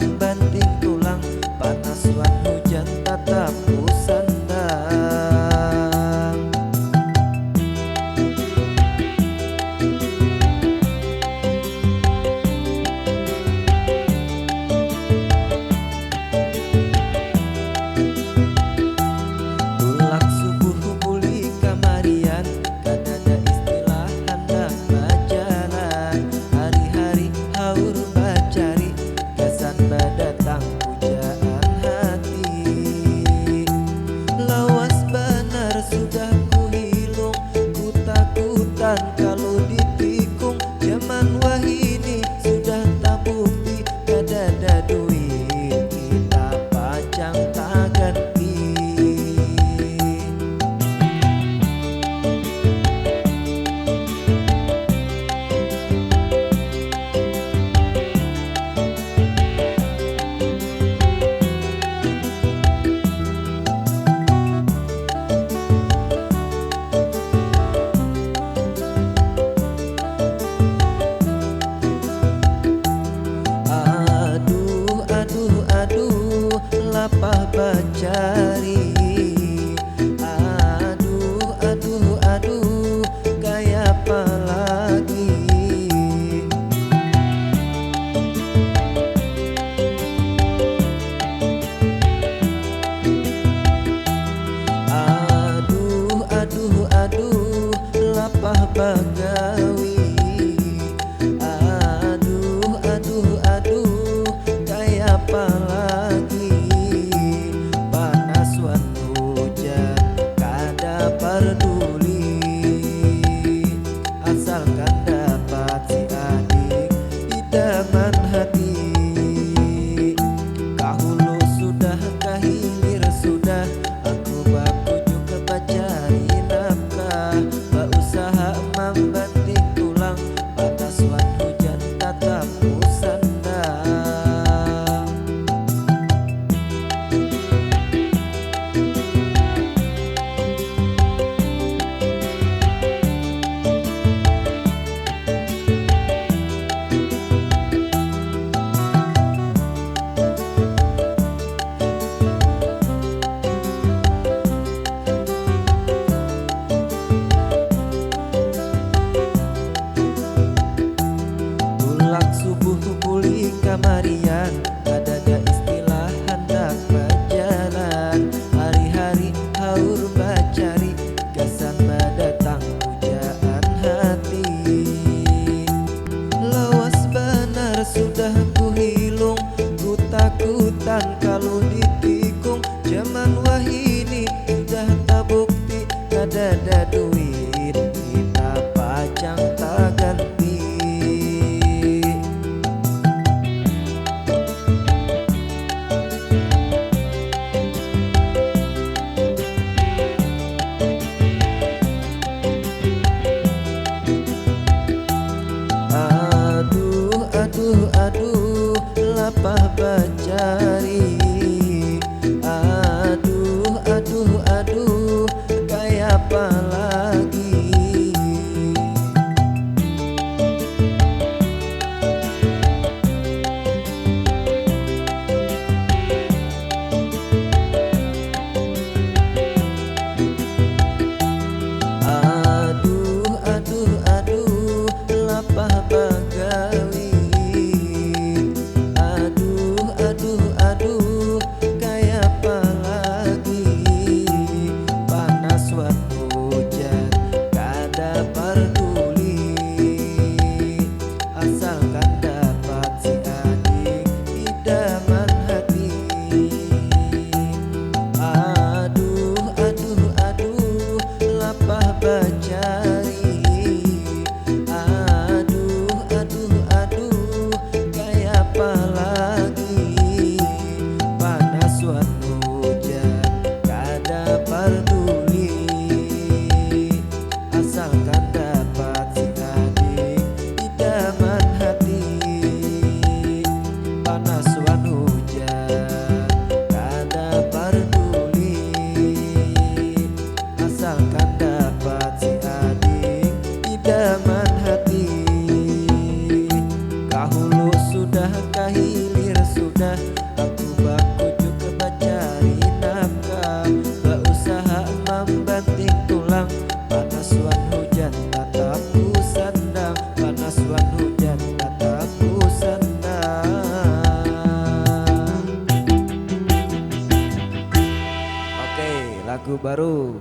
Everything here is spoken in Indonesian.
membanting tulang, panas wan hujan tatap ku sandang. Tulak subuh buli kamarian, kadada istilah hendak berjalan. Hari-hari haur bacari, kesan berdatang pujaan hati. Lawas benar sudah ku hilung, ku takutan kalau ditikung. Zaman wahini sudah tak bukti, kadada duit kita pacang tak ganti. Aduh, aduh, aduh, lapah bacari. Aduh, aduh, aduh, kayak apa lagi? Aduh, aduh, aduh, lapah bagawi. Aduh, aduh, aduh, kayak apa lagi? Panas wan hujan kada peduli, asalkan dapat si adik idaman hati. Kahulu sudah kahilir sudah, aku bakujuk kebacari nafkah, berusaha membanting tulang, panas wan hujan tatap ku sandang. Tulak subuh buli kamarian, kadada istilah hendak berjalan. Hari-hari haur bacari, kesan berdatang pujaan hati. Lawas benar sudah ku hilung, ku takutan kalau ditikung. Zaman wahini sudah tak bukti, kadada duit kita pacang tak ganti. Aduh, aduh, aduh, lagu baru